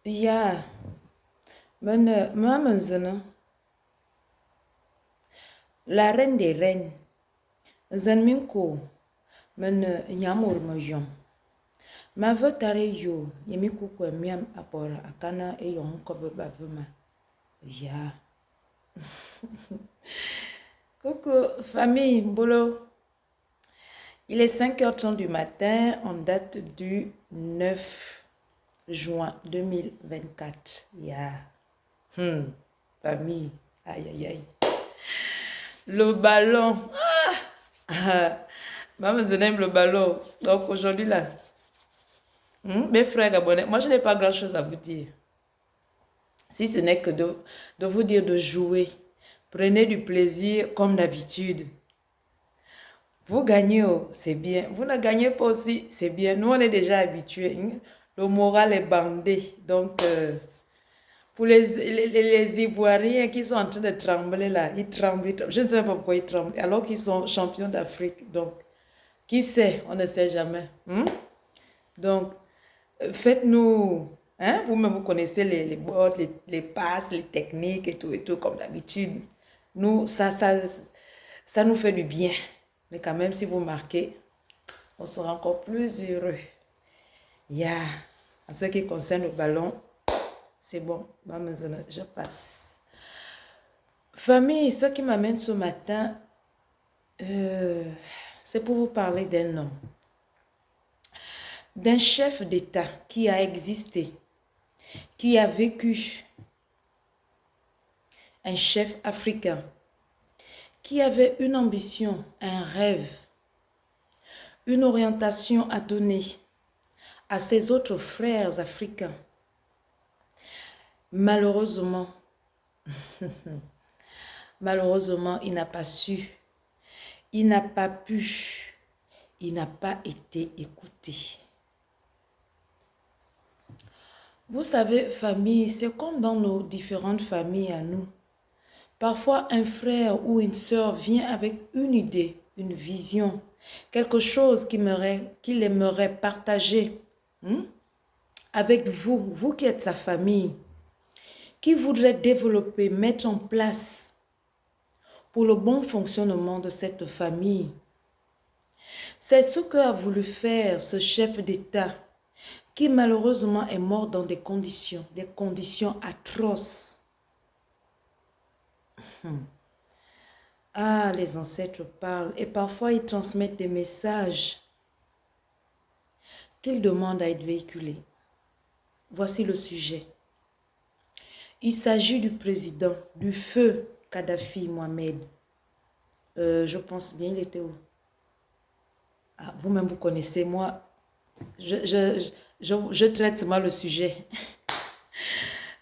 Ja, maman la reine des reines. Zan minko, nyamur majon. Ma votare yo, yemiku kwa miam apora akana e yon kobe bavuma. Ja. Coucou, famille, boulot. Il est 5h30 du matin, on date du 9 juin 2024. Ya. Famille, aïe aïe aïe. Le ballon. Maman, je aime le ballon. Donc aujourd'hui là, mes frères gabonais, moi je n'ai pas grand chose à vous dire. Si ce n'est que de vous dire de jouer. Prenez du plaisir comme d'habitude. Vous gagnez, oh, c'est bien. Vous ne gagnez pas aussi, c'est bien. Nous, on est déjà habitués. Le moral est bandé. Donc, pour les Ivoiriens qui sont en train de trembler là, ils tremblent, ils tremblent. Je ne sais pas pourquoi ils tremblent, alors qu'ils sont champions d'Afrique. Donc, qui sait? On ne sait jamais. Donc, faites-nous, hein? Vous-même, vous connaissez les bottes, les passes, les techniques et tout, comme d'habitude. Nous, ça nous fait du bien. Mais quand même, si vous marquez, on sera encore plus heureux. Yeah. En ce qui concerne le ballon, c'est bon. Maintenant, je passe. Famille, ce qui m'amène ce matin, c'est pour vous parler d'un homme. D'un chef d'État qui a existé, qui a vécu. Un chef africain qui avait une ambition, un rêve, une orientation à donner à ses autres frères africains. Malheureusement, il n'a pas su, il n'a pas pu, il n'a pas été écouté. Vous savez, famille, c'est comme dans nos différentes familles à nous. Parfois, un frère ou une sœur vient avec une idée, une vision, quelque chose qu'il aimerait partager avec vous, vous qui êtes sa famille, qui voudrait développer, mettre en place pour le bon fonctionnement de cette famille. C'est ce qu'a voulu faire ce chef d'État qui malheureusement est mort dans des conditions atroces. Ah, les ancêtres parlent et parfois ils transmettent des messages qu'ils demandent à être véhiculés. Voici le sujet. Il s'agit du président, du feu Kadhafi Mohamed. Je pense bien, il était où? Ah, vous-même, vous connaissez, moi, je traite seulement le sujet.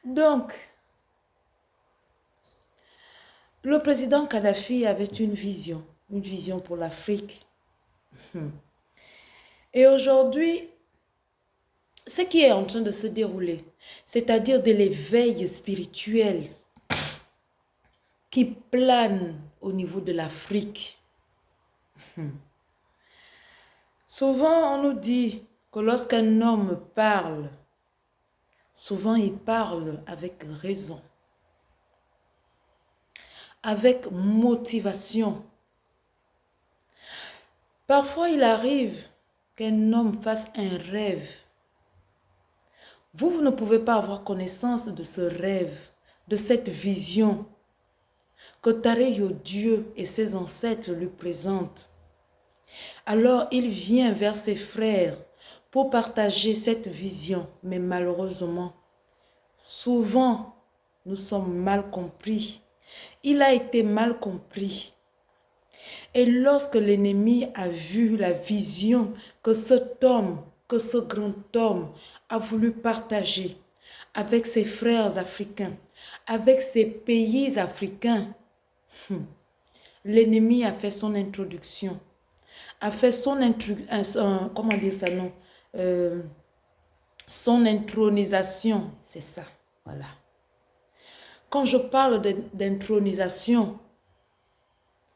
Donc, le président Kadhafi avait une vision pour l'Afrique. Et aujourd'hui, ce qui est en train de se dérouler, c'est-à-dire de l'éveil spirituel qui plane au niveau de l'Afrique. Souvent, on nous dit que lorsqu'un homme parle, souvent il parle avec raison, avec motivation. Parfois, il arrive qu'un homme fasse un rêve. Vous ne pouvez pas avoir connaissance de ce rêve, de cette vision que Tareyo Dieu et ses ancêtres lui présentent. Alors, il vient vers ses frères pour partager cette vision. Mais malheureusement, souvent, nous sommes mal compris. Il a été mal compris. Et lorsque l'ennemi a vu la vision que cet homme, que ce grand homme a voulu partager avec ses frères africains, avec ses pays africains, l'ennemi a fait son introduction, a fait son son intronisation, c'est ça, voilà. Quand je parle d'intronisation,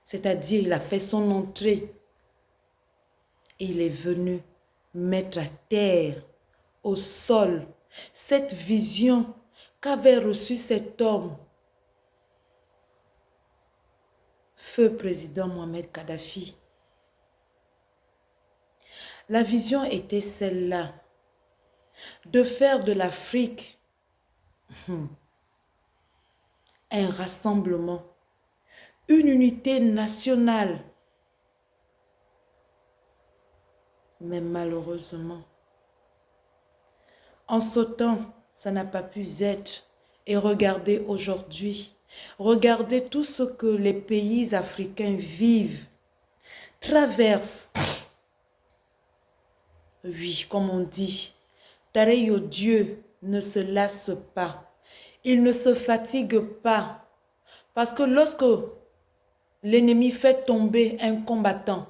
c'est-à-dire il a fait son entrée et il est venu mettre à terre, au sol, cette vision qu'avait reçue cet homme, feu président Mohamed Kadhafi. La vision était celle-là, de faire de l'Afrique un rassemblement, une unité nationale. Mais malheureusement, en ce temps, ça n'a pas pu être. Et regardez aujourd'hui, regardez tout ce que les pays africains vivent, traversent. Oui, comme on dit, Tareyo Dieu ne se lasse pas. Il ne se fatigue pas. Parce que lorsque l'ennemi fait tomber un combattant,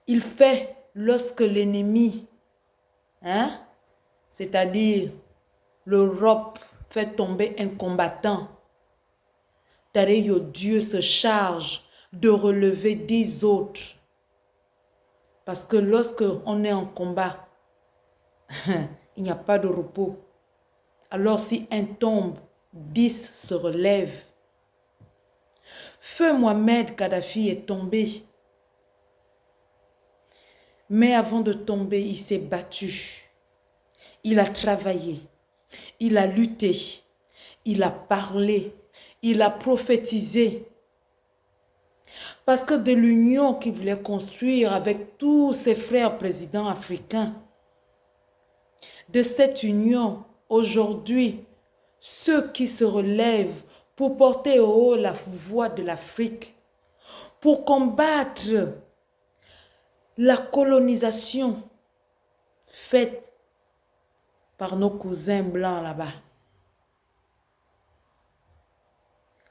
il fait lorsque l'ennemi, c'est-à-dire l'Europe, fait tomber un combattant, Tareyo Dieu se charge de relever 10 autres. Parce que lorsque on est en combat, il n'y a pas de repos. Alors si un tombe, 10 se relèvent. Feu Mohamed Kadhafi est tombé. Mais avant de tomber, il s'est battu. Il a travaillé. Il a lutté. Il a parlé. Il a prophétisé. Parce que de l'union qu'il voulait construire avec tous ses frères présidents africains, de cette union, aujourd'hui, ceux qui se relèvent pour porter au haut la voix de l'Afrique, pour combattre la colonisation faite par nos cousins blancs là-bas.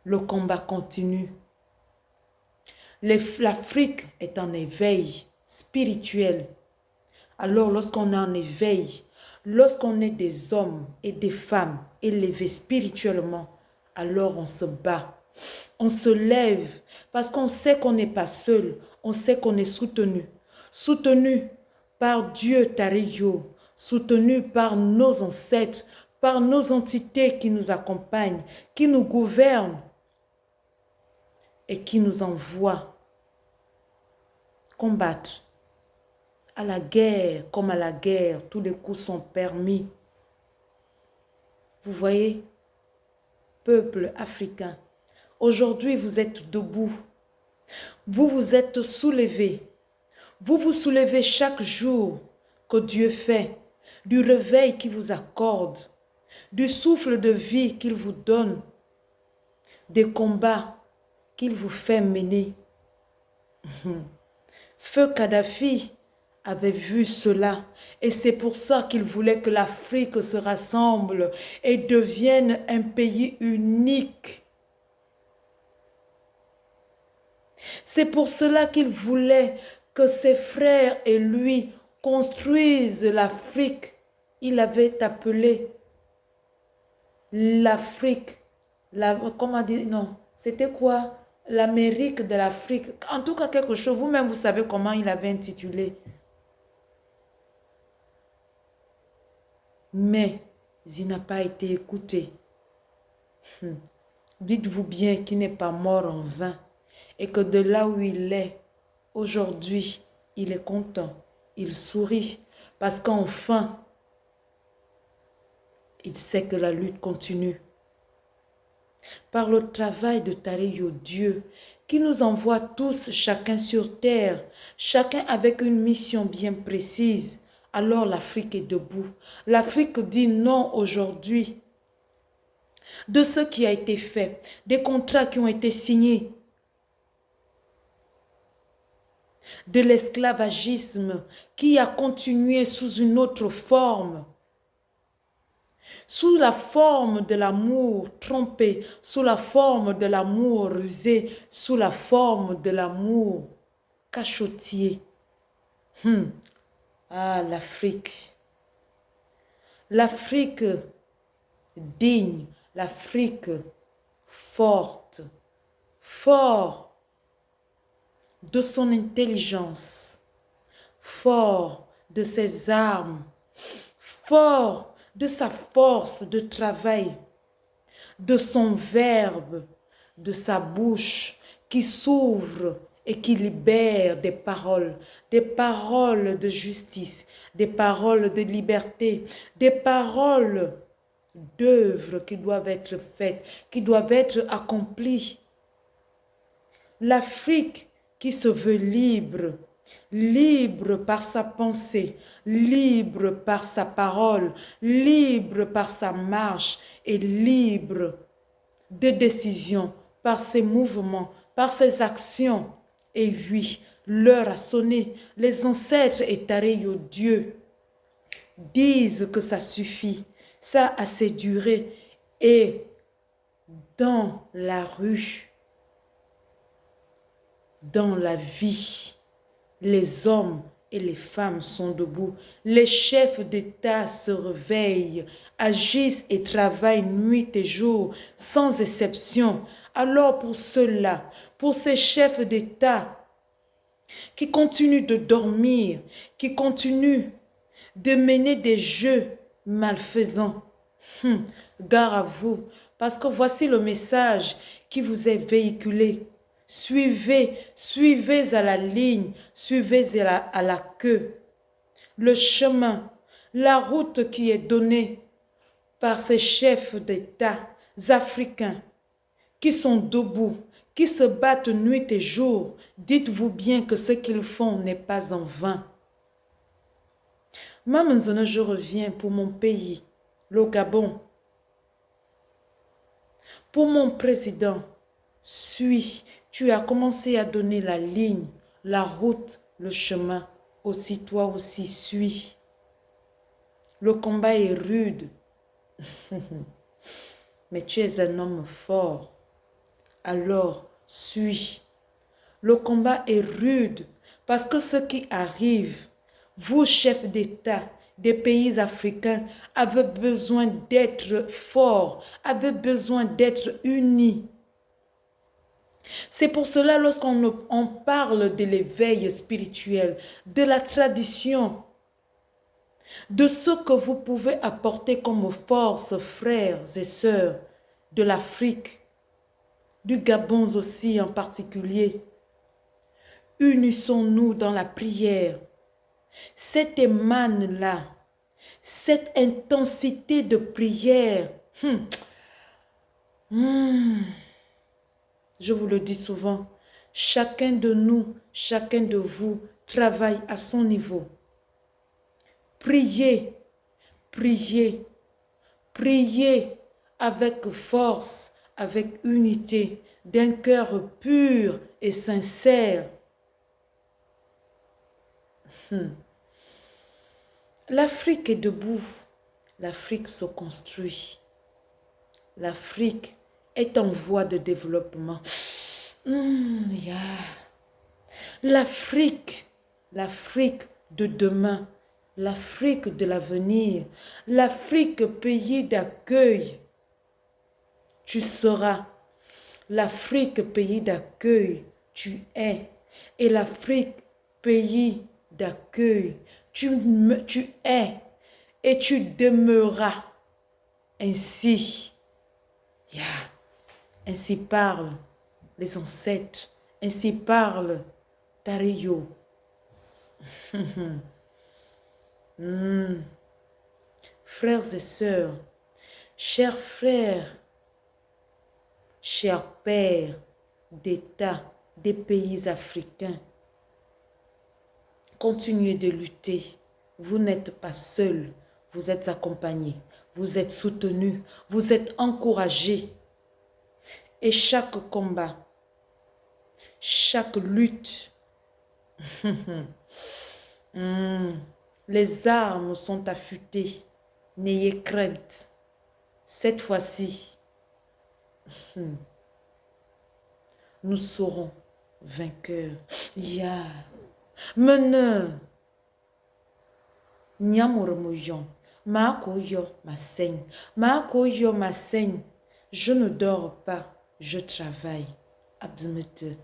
Le combat continue. L'Afrique est en éveil spirituel. Alors lorsqu'on est en éveil, lorsqu'on est des hommes et des femmes élevés spirituellement, alors on se bat. On se lève parce qu'on sait qu'on n'est pas seul. On sait qu'on est soutenu. Soutenu par Dieu Tareyo, soutenu par nos ancêtres, par nos entités qui nous accompagnent, qui nous gouvernent et qui nous envoient combattre. À la guerre, comme à la guerre, tous les coups sont permis. Vous voyez, peuple africain, aujourd'hui vous êtes debout. Vous vous êtes soulevés. Vous vous soulevez chaque jour que Dieu fait, du réveil qu'il vous accorde, du souffle de vie qu'il vous donne, des combats qu'il vous fait mener. Feu Kadhafi avait vu cela et c'est pour ça qu'il voulait que l'Afrique se rassemble et devienne un pays unique. C'est pour cela qu'il voulait que ses frères et lui construisent l'Afrique. Il avait appelé l'Afrique, comment dire, non, c'était quoi? L'Amérique de l'Afrique. En tout cas, quelque chose, vous-même, vous savez comment il avait intitulé. Mais il n'a pas été écouté. Dites-vous bien qu'il n'est pas mort en vain et que de là où il est, aujourd'hui, il est content, il sourit parce qu'enfin, il sait que la lutte continue. Par le travail de Tareyo Dieu, qui nous envoie tous, chacun sur terre, chacun avec une mission bien précise, alors l'Afrique est debout. L'Afrique dit non aujourd'hui de ce qui a été fait, des contrats qui ont été signés, de l'esclavagisme qui a continué sous une autre forme, sous la forme de l'amour trompé, sous la forme de l'amour rusé, sous la forme de l'amour cachotier. Ah, l'Afrique. L'Afrique digne, l'Afrique forte, fort de son intelligence, fort de ses armes, fort de sa force de travail, de son verbe, de sa bouche qui s'ouvre et qui libère des paroles de justice, des paroles de liberté, des paroles d'œuvres qui doivent être faites, qui doivent être accomplies. L'Afrique qui se veut libre, libre par sa pensée, libre par sa parole, libre par sa marche et libre de décision par ses mouvements, par ses actions. Et oui, l'heure a sonné. Les ancêtres et Tareyo Dieu disent que ça suffit, ça a assez duré. Et dans la rue, dans la vie, les hommes et les femmes sont debout. Les chefs d'État se réveillent, agissent et travaillent nuit et jour, sans exception. Alors pour ceux-là, pour ces chefs d'État qui continuent de dormir, qui continuent de mener des jeux malfaisants, gare à vous, parce que voici le message qui vous est véhiculé. Suivez, suivez à la ligne, suivez à la queue. Le chemin, la route qui est donnée par ces chefs d'État africains qui sont debout, qui se battent nuit et jour. Dites-vous bien que ce qu'ils font n'est pas en vain. Maintenant, je reviens pour mon pays, le Gabon. Pour mon président, suis. Tu as commencé à donner la ligne, la route, le chemin. Aussi, toi aussi, suis. Le combat est rude. Mais tu es un homme fort. Alors, suis. Le combat est rude parce que ce qui arrive, vous, chefs d'État des pays africains, avez besoin d'être forts, avez besoin d'être unis. C'est pour cela, lorsqu'on parle de l'éveil spirituel, de la tradition, de ce que vous pouvez apporter comme force, frères et sœurs de l'Afrique, du Gabon aussi en particulier, unissons-nous dans la prière. Cette émane-là, cette intensité de prière, je vous le dis souvent, chacun de nous, chacun de vous travaille à son niveau. Priez, priez, priez avec force, avec unité, d'un cœur pur et sincère. L'Afrique est debout, l'Afrique se construit, l'Afrique est en voie de développement. L'Afrique de demain, l'Afrique de l'avenir, l'Afrique pays d'accueil. Tu seras l'Afrique pays d'accueil, tu es. Et l'Afrique pays d'accueil, tu es et tu demeureras ainsi. Ainsi parlent les ancêtres, ainsi parle Tareyo. Frères et sœurs, chers frères, chers pères d'État des pays africains, continuez de lutter. Vous n'êtes pas seuls, vous êtes accompagnés, vous êtes soutenus, vous êtes encouragés. Et chaque combat, chaque lutte, les armes sont affûtées. N'ayez crainte. Cette fois-ci, nous serons vainqueurs. Meneur, Nyamoromoyon, Makoyo, ma saigne, Makoyo, ma saigne. Je ne dors pas, je travaille. Abzumete,